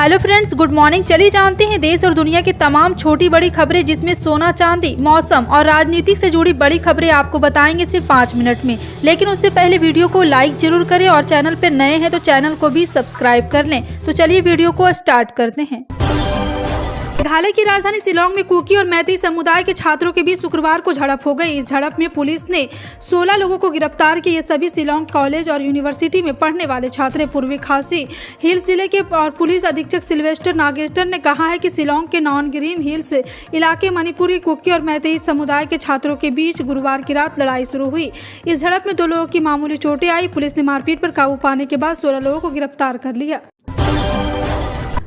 Hello friends, good morning. चलिए जानते हैं देश और दुनिया की तमाम छोटी बड़ी खबरें, जिसमें सोना चांदी, मौसम और राजनीति से जुड़ी बड़ी खबरें आपको बताएंगे सिर्फ 5 मिनट में। लेकिन उससे पहले वीडियो को लाइक जरूर करें और चैनल पर नए हैं तो चैनल को भी सब्सक्राइब कर लें। तो चलिए वीडियो को स्टार्ट करते हैं। मेघालय की राजधानी शिलांग में कुकी और मैती समुदाय के छात्रों के बीच शुक्रवार को झड़प हो गई। इस झड़प में पुलिस ने 16 लोगों को गिरफ्तार किया। ये सभी शिलांग कॉलेज और यूनिवर्सिटी में पढ़ने वाले छात्र। पूर्वी खासी हिल्स जिले के और पुलिस अधीक्षक सिल्वेस्टर नागेस्टर ने कहा है कि शिलांग के नॉनग्रीम हिल्स इलाके मणिपुर के कुकी और मैती समुदाय के छात्रों के बीच गुरुवार की रात लड़ाई शुरू हुई। इस झड़प में 2 लोगों की मामूली चोटें आई। पुलिस ने मारपीट पर काबू पाने के बाद 16 लोगों को गिरफ्तार कर लिया।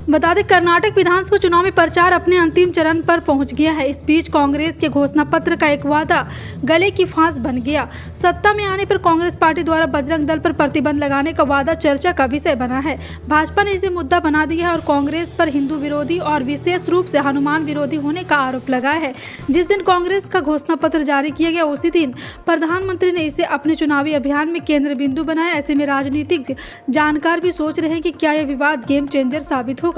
बता दें, कर्नाटक विधानसभा चुनाव में प्रचार अपने अंतिम चरण पर पहुंच गया है। इस बीच कांग्रेस के घोषणा पत्र का एक वादा गले की फांस बन गया। सत्ता में आने पर कांग्रेस पार्टी द्वारा बजरंग दल पर प्रतिबंध लगाने का वादा चर्चा का विषय बना है। भाजपा ने इसे मुद्दा बना दिया है और कांग्रेस पर हिंदू विरोधी और विशेष रूप से हनुमान विरोधी होने का आरोप लगाया है। जिस दिन कांग्रेस का घोषणा पत्र जारी किया गया, उसी दिन प्रधानमंत्री ने इसे अपने चुनावी अभियान में केंद्र बिंदु बनाया। ऐसे में राजनीतिक जानकार भी सोच रहे हैं कि क्या यह विवाद गेम चेंजर साबित होगा।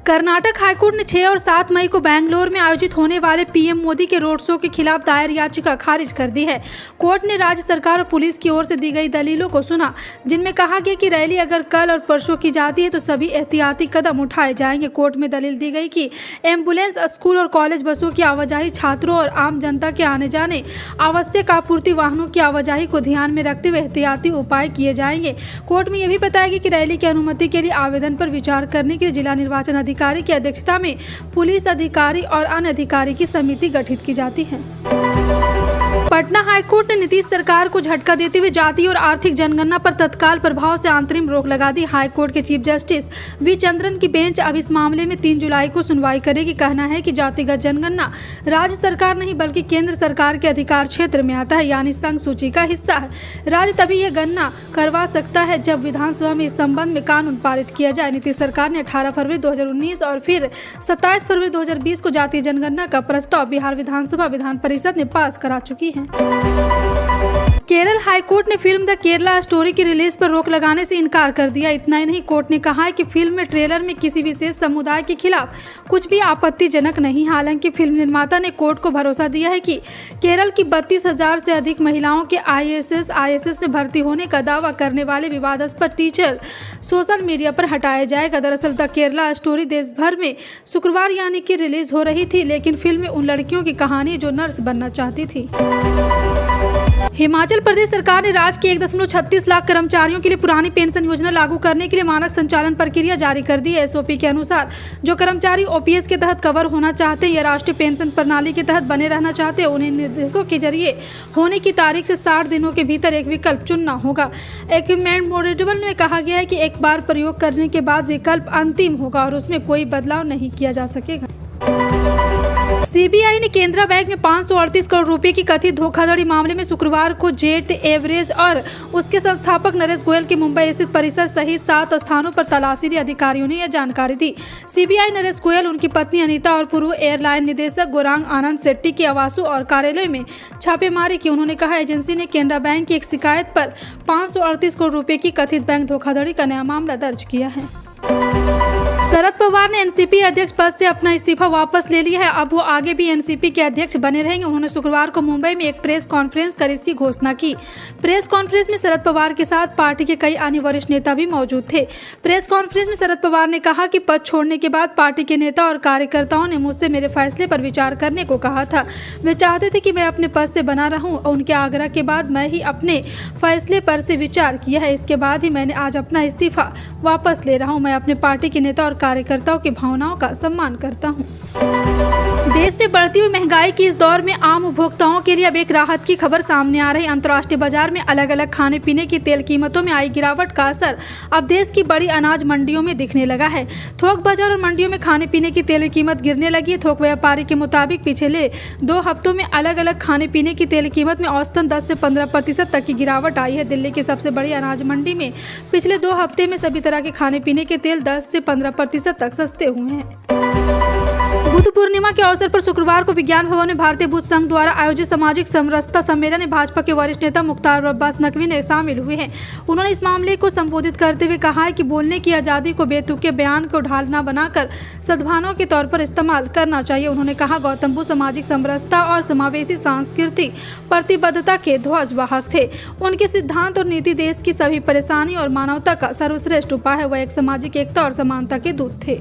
कर्नाटक हाईकोर्ट ने 6 और 7 मई को बेंगलोर में आयोजित होने वाले पीएम मोदी के रोड शो के खिलाफ दायर याचिका खारिज कर दी है। कोर्ट ने राज्य सरकार और पुलिस की ओर से दी गई दलीलों को सुना, जिनमें कहा गया कि रैली अगर कल और परसों की जाती है तो सभी एहतियाती कदम उठाए जाएंगे। कोर्ट में दलील दी गई कि एम्बुलेंस, स्कूल और कॉलेज बसों की आवाजाही, छात्रों और आम जनता के आने जाने, आवश्यक आपूर्ति वाहनों की आवाजाही को ध्यान में रखते हुए एहतियाती उपाय किए जाएंगे। कोर्ट में यह भी बताया गया कि रैली की अनुमति के लिए आवेदन पर विचार करने के लिए जिला निर्वाचन अधिकारी की अध्यक्षता में पुलिस अधिकारी और अन्य अधिकारी की समिति गठित की जाती है। पटना हाईकोर्ट ने नीतीश सरकार को झटका देते हुए जाति और आर्थिक जनगणना पर तत्काल प्रभाव से अंतरिम रोक लगा दी। हाईकोर्ट के चीफ जस्टिस वी चंद्रन की बेंच अब इस मामले में 3 जुलाई को सुनवाई करेगी। कहना है कि जातिगत जनगणना राज्य सरकार नहीं बल्कि केंद्र सरकार के अधिकार क्षेत्र में आता है, यानी संघ सूची का हिस्सा है। राज्य तभी यह गणना करवा सकता है जब विधानसभा में इस संबंध में कानून पारित किया जाए। नीतीश सरकार ने 18 फरवरी 2019 और फिर 27 फरवरी 2020 को जातीय जनगणना का प्रस्ताव बिहार विधानसभा विधान परिषद ने पास करा चुकी है। केरल हाईकोर्ट ने फिल्म द केरला स्टोरी की रिलीज पर रोक लगाने से इनकार कर दिया। इतना ही नहीं, कोर्ट ने कहा है कि फिल्म में ट्रेलर में किसी विशेष समुदाय के खिलाफ कुछ भी आपत्तिजनक नहीं। हालांकि फिल्म निर्माता ने कोर्ट को भरोसा दिया है कि केरल की 32,000 से अधिक महिलाओं के आईएएस में भर्ती होने का दावा करने वाले विवादास्पद टीचर सोशल मीडिया पर हटाया जाएगा। दरअसल द केरला स्टोरी देश भर में शुक्रवार यानी कि रिलीज हो रही थी, लेकिन फिल्म में उन लड़कियों की कहानी जो नर्स बनना चाहती थी। हिमाचल प्रदेश सरकार ने राज्य के 1.36 लाख कर्मचारियों के लिए पुरानी पेंशन योजना लागू करने के लिए मानक संचालन प्रक्रिया जारी कर दी है। एसओपी के अनुसार जो कर्मचारी ओपीएस के तहत कवर होना चाहते हैं या राष्ट्रीय पेंशन प्रणाली के तहत बने रहना चाहते हैं, उन्हें निर्देशों के जरिए होने की तारीख से 60 दिनों के भीतर एक विकल्प चुनना होगा। एक मेमोरेंडम में कहा गया है कि एक बार प्रयोग करने के बाद विकल्प अंतिम होगा और उसमें कोई बदलाव नहीं किया जा सकेगा। सीबीआई ने केनरा बैंक में 538 करोड़ रुपए की कथित धोखाधड़ी मामले में शुक्रवार को जेट एवरेज और उसके संस्थापक नरेश गोयल के मुंबई स्थित परिसर सहित 7 स्थानों पर तलाशी ली। अधिकारियों ने यह जानकारी दी। सीबीआई नरेश गोयल, उनकी पत्नी अनीता और पूर्व एयरलाइन निदेशक गौरांग आनंद शेट्टी के आवासों और कार्यालय में छापेमारी की। उन्होंने कहा एजेंसी ने केनरा बैंक की एक शिकायत पर 538 करोड़ रुपए की कथित बैंक धोखाधड़ी का नया मामला दर्ज किया है। शरद पवार ने एनसीपी अध्यक्ष पद से अपना इस्तीफा वापस ले लिया है। अब वो आगे भी एनसीपी के अध्यक्ष बने रहेंगे। उन्होंने शुक्रवार को मुंबई में एक प्रेस कॉन्फ्रेंस कर इसकी घोषणा की। प्रेस कॉन्फ्रेंस में शरद पवार के साथ पार्टी के कई अन्य वरिष्ठ नेता भी मौजूद थे। प्रेस कॉन्फ्रेंस में शरद पवार ने कहा कि पद छोड़ने के बाद पार्टी के नेता और कार्यकर्ताओं ने मुझसे मेरे फैसले पर विचार करने को कहा था। वे चाहते थे कि मैं अपने पद से बना रहूं और उनके आग्रह के बाद मैं ही अपने फैसले पर से विचार किया है। इसके बाद ही मैंने आज अपना इस्तीफा वापस ले रहा हूं। मैं अपने पार्टी के नेता और कार्यकर्ताओं की भावनाओं का सम्मान करता हूं। देश में बढ़ती हुई महंगाई की इस दौर में आम उपभोक्ताओं के लिए अब एक राहत की खबर सामने आ रही है। अंतर्राष्ट्रीय बाजार में अलग अलग खाने पीने की तेल कीमतों में आई गिरावट का असर अब देश की बड़ी अनाज मंडियों में दिखने लगा है। थोक बाजार और मंडियों में खाने पीने की तेल कीमत गिरने लगी है। थोक व्यापारी के मुताबिक पिछले 2 हफ्तों में अलग अलग खाने पीने की तेल कीमत में औसतन 10 से 15% तक की गिरावट आई है। दिल्ली की सबसे बड़ी अनाज मंडी में पिछले 2 हफ्ते में सभी तरह के खाने पीने के तेल 10 से 15% तक सस्ते हुए हैं। बुद्ध पूर्णिमा के अवसर पर शुक्रवार को विज्ञान भवन में भारतीय बुद्ध संघ द्वारा आयोजित सामाजिक समरसता सम्मेलन में भाजपा के वरिष्ठ नेता मुख्तार अब्बास नकवी ने शामिल हुए हैं। उन्होंने इस मामले को संबोधित करते हुए कहा है कि बोलने की आज़ादी को बेतुके बयान को ढाल न बनाकर सद्भावना के तौर पर इस्तेमाल करना चाहिए। उन्होंने कहा गौतम बुद्ध सामाजिक समरसता और समावेशी सांस्कृतिक प्रतिबद्धता के ध्वजवाहक थे। उनके सिद्धांत और नीति देश की सभी परेशानी और मानवता का सर्वश्रेष्ठ उपाय है। वह एक सामाजिक एकता और समानता के दूत थे।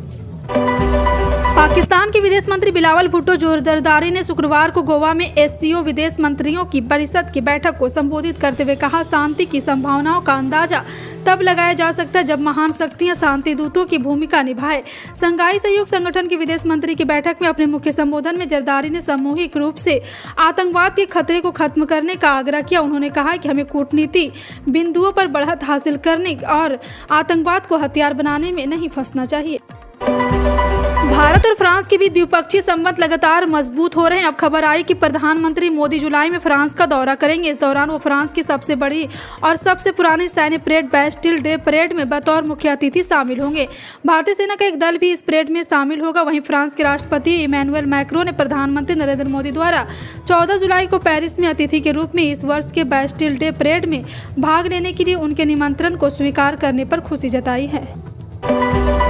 पाकिस्तान के विदेश मंत्री बिलावल भुट्टो जोरदारी ने शुक्रवार को गोवा में एससीओ विदेश मंत्रियों की परिषद की बैठक को संबोधित करते हुए कहा, शांति की संभावनाओं का अंदाजा तब लगाया जा सकता है जब महान शक्तियां शांति दूतों की भूमिका निभाए। संघाई सहयोग संगठन के विदेश मंत्री की बैठक में अपने मुख्य संबोधन में जरदारी ने सामूहिक रूप से आतंकवाद के खतरे को खत्म करने का आग्रह किया। उन्होंने कहा कि हमें कूटनीति बिंदुओं पर बढ़त हासिल करने और आतंकवाद को हथियार बनाने में नहीं फंसना चाहिए। भारत और फ्रांस के बीच द्विपक्षीय संबंध लगातार मजबूत हो रहे हैं। अब खबर आई कि प्रधानमंत्री मोदी जुलाई में फ्रांस का दौरा करेंगे। इस दौरान वो फ्रांस की सबसे बड़ी और सबसे पुरानी सैन्य परेड बैस्टिल डे परेड में बतौर मुख्य अतिथि शामिल होंगे। भारतीय सेना का एक दल भी इस परेड में शामिल होगा। वहीं फ्रांस के राष्ट्रपति इमैनुअल मैक्रों ने प्रधानमंत्री नरेंद्र मोदी द्वारा 14 जुलाई को पेरिस में अतिथि के रूप में इस वर्ष के बैस्टिल डे परेड में भाग लेने के लिए उनके निमंत्रण को स्वीकार करने पर खुशी जताई है।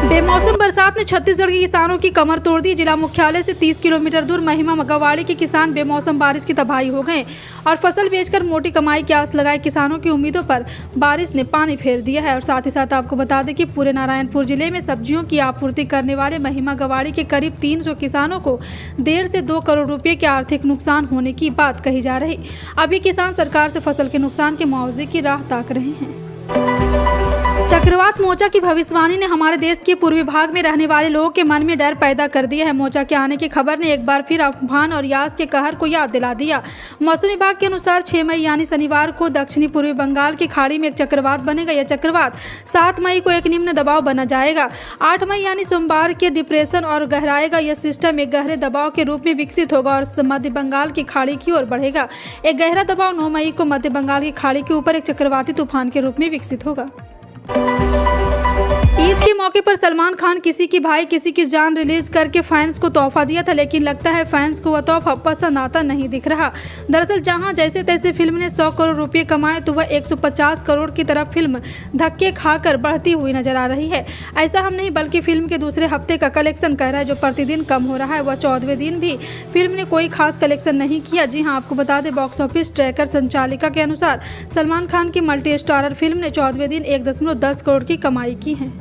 बेमौसम बरसात ने छत्तीसगढ़ के किसानों की कमर तोड़ दी। जिला मुख्यालय से 30 किलोमीटर दूर महिमा गवाड़ी के किसान बेमौसम बारिश की तबाही हो गए और फसल बेचकर मोटी कमाई की आस लगाए किसानों की उम्मीदों पर बारिश ने पानी फेर दिया है। और साथ ही साथ आपको बता दें कि पूरे नारायणपुर जिले में सब्जियों की आपूर्ति करने वाले महिमा गवाड़ी के करीब 300 किसानों को 1.5 से 2 करोड़ रुपए के आर्थिक नुकसान होने की बात कही जा रही। अभी किसान सरकार से फसल के नुकसान के मुआवजे की राह ताक रहे हैं। चक्रवात मोचा की भविष्यवाणी ने हमारे देश के पूर्वी भाग में रहने वाले लोगों के मन में डर पैदा कर दिया है। मोचा के आने की खबर ने एक बार फिर अम्फान और यास के कहर को याद दिला दिया। मौसम विभाग के अनुसार 6 मई यानी शनिवार को दक्षिणी पूर्वी बंगाल की खाड़ी में एक चक्रवात बनेगा। यह चक्रवात 7 मई को एक निम्न दबाव बना जाएगा। 8 मई यानी सोमवार के डिप्रेशन और गहराएगा। यह सिस्टम एक गहरे दबाव के रूप में विकसित होगा और मध्य बंगाल की खाड़ी की ओर बढ़ेगा। एक गहरा दबाव 9 मई को मध्य बंगाल की खाड़ी के ऊपर एक चक्रवाती तूफान के रूप में विकसित होगा। ईद के मौके पर सलमान खान किसी की भाई किसी की जान रिलीज करके फैंस को तोहफा दिया था, लेकिन लगता है फैंस को वह तोहफा पसंद आता नहीं दिख रहा। दरअसल जहां जैसे तैसे फिल्म ने 100 करोड़ रुपए कमाए तो वह 150 करोड़ की तरफ फिल्म धक्के खाकर बढ़ती हुई नजर आ रही है। ऐसा हम नहीं बल्कि फिल्म के दूसरे हफ्ते का कलेक्शन कह रहा है, जो प्रतिदिन कम हो रहा है। वह 14वें दिन भी फिल्म ने कोई खास कलेक्शन नहीं किया। जी हाँ, आपको बता दें बॉक्स ऑफिस ट्रैकर संचालिका के अनुसार सलमान खान की मल्टी स्टारर फिल्म ने 14वें दिन 1.10 करोड़ की कमाई की है।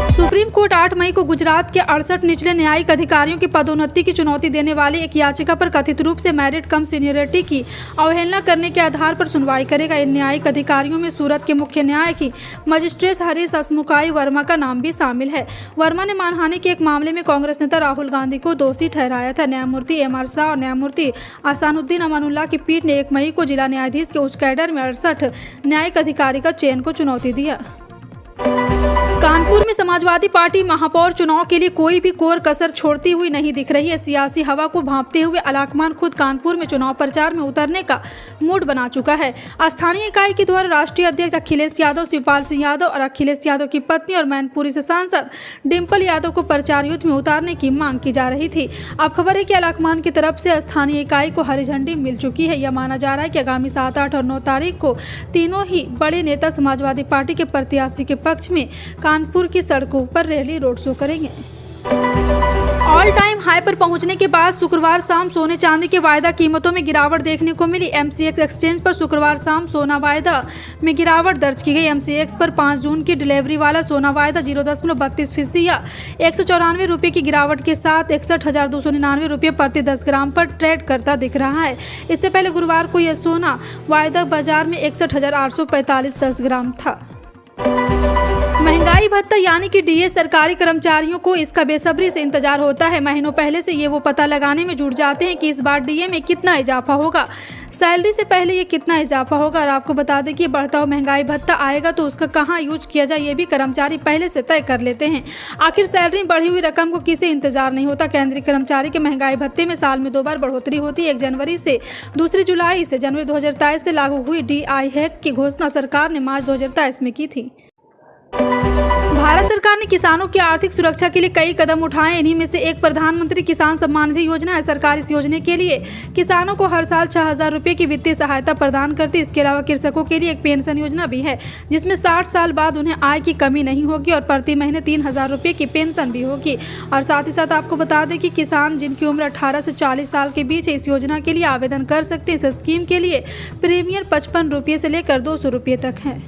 सुप्रीम कोर्ट 8 मई को गुजरात के 68 निचले न्यायिक अधिकारियों की पदोन्नति की चुनौती देने वाली एक याचिका पर कथित रूप से मेरिट कम सीनियरिटी की अवहेलना करने के आधार पर सुनवाई करेगा। इन न्यायिक अधिकारियों में सूरत के मुख्य न्यायिक मजिस्ट्रेट हरीश हसमुखाई वर्मा का नाम भी शामिल है। वर्मा ने मानहानि के एक मामले में कांग्रेस नेता राहुल गांधी को दोषी ठहराया था। न्यायमूर्ति एम.आर. शाह और न्यायमूर्ति असानुद्दीन अमानुल्लाह की पीठ ने 1 मई को जिला न्यायाधीश के उच्च कैडर में 68 न्यायिक अधिकारी का चयन को चुनौती दिया। कानपुर में समाजवादी पार्टी महापौर चुनाव के लिए कोई भी कोर कसर छोड़ती हुई नहीं दिख रही है। सियासी हवा को भांपते हुए अलाकमान खुद कानपुर में चुनाव प्रचार में उतरने का मूड बना चुका है। स्थानीय इकाई के द्वारा राष्ट्रीय अध्यक्ष अखिलेश यादव, शिवपाल सिंह यादव और अखिलेश यादव की पत्नी और मैनपुरी से सांसद डिम्पल यादव को प्रचार युद्ध में उतारने की मांग की जा रही थी। अब खबर है कि अलाकमान की तरफ से स्थानीय इकाई को हरी झंडी मिल चुकी है। यह माना जा रहा है कि आगामी 7, 8 और 9 तारीख को तीनों ही बड़े नेता समाजवादी पार्टी के प्रत्याशी के पक्ष में कानपुर की सड़कों पर रैली रोड शो करेंगे। ऑल टाइम हाई पर पहुंचने के बाद शुक्रवार शाम सोने चांदी के वायदा कीमतों में गिरावट देखने को मिली। MCX एक्सचेंज पर शुक्रवार शाम सोना वायदा में गिरावट दर्ज की गई। MCX पर 5 जून की डिलीवरी वाला सोना वायदा 0.32% या 194 रुपये की गिरावट के साथ 61,299 रुपये प्रति 10 ग्राम पर ट्रेड करता दिख रहा है। इससे पहले गुरुवार को यह सोना वायदा बाजार में 61,845 10 ग्राम था। महंगाई भत्ता यानी कि DA सरकारी कर्मचारियों को इसका बेसब्री से इंतजार होता है। महीनों पहले से ये वो पता लगाने में जुट जाते हैं कि इस बार DA में कितना इजाफा होगा, सैलरी से पहले ये कितना इजाफा होगा। और आपको बता दें कि बढ़ता हुआ महंगाई भत्ता आएगा तो उसका कहाँ यूज किया जाए ये भी कर्मचारी पहले से तय कर लेते हैं। आखिर सैलरी में बढ़ी हुई रकम को किसे इंतजार नहीं होता। केंद्रीय कर्मचारी के महंगाई भत्ते में साल में 2 बार बढ़ोतरी होती है। 1 जनवरी से 2 जुलाई से जनवरी 2023 से लागू हुई DI हैक की घोषणा सरकार ने मार्च 2023 में की थी। भारत सरकार सरकार ने किसानों की आर्थिक सुरक्षा के लिए कई कदम उठाए। इन्हीं में से एक प्रधानमंत्री किसान सम्मान निधि योजना है। सरकार इस योजना के लिए किसानों को हर साल 6,000 रुपये की वित्तीय सहायता प्रदान करती है। इसके अलावा कृषकों के लिए एक पेंशन योजना भी है, जिसमें 60 साल बाद उन्हें आय की कमी नहीं होगी और प्रति महीने 3,000 रुपये की पेंशन भी होगी। और साथ ही साथ आपको बता दें कि किसान जिनकी उम्र 18 से 40 साल के बीच है, इस योजना के लिए आवेदन कर सकते हैं। इस स्कीम के लिए प्रीमियम 55 रुपये से लेकर 200 रुपये तक है।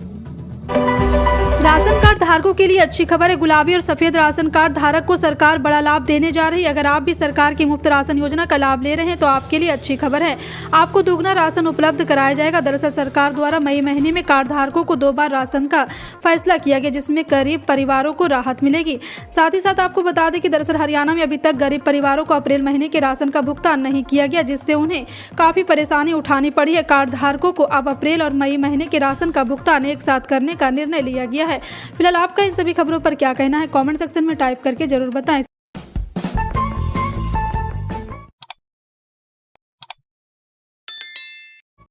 राशन कार्ड धारकों के लिए अच्छी खबर है। गुलाबी और सफेद राशन कार्ड धारक को सरकार बड़ा लाभ देने जा रही है। अगर आप भी सरकार की मुफ्त राशन योजना का लाभ ले रहे हैं तो आपके लिए अच्छी खबर है। आपको दोगुना राशन उपलब्ध कराया जाएगा। दरअसल सरकार द्वारा मई महीने में कार्ड धारकों को 2 बार राशन का फैसला किया गया, जिसमें गरीब परिवारों को राहत मिलेगी। साथ ही साथ आपको बता दें कि दरअसल हरियाणा में अभी तक गरीब परिवारों को अप्रैल महीने के राशन का भुगतान नहीं किया गया, जिससे उन्हें काफी परेशानी उठानी पड़ी है। कार्ड धारकों को अब अप्रैल और मई महीने के राशन का भुगतान एक साथ करने का निर्णय लिया गया है। फिलहाल आपका इन सभी खबरों पर क्या कहना है, कमेंट सेक्शन में टाइप करके जरूर बताएं।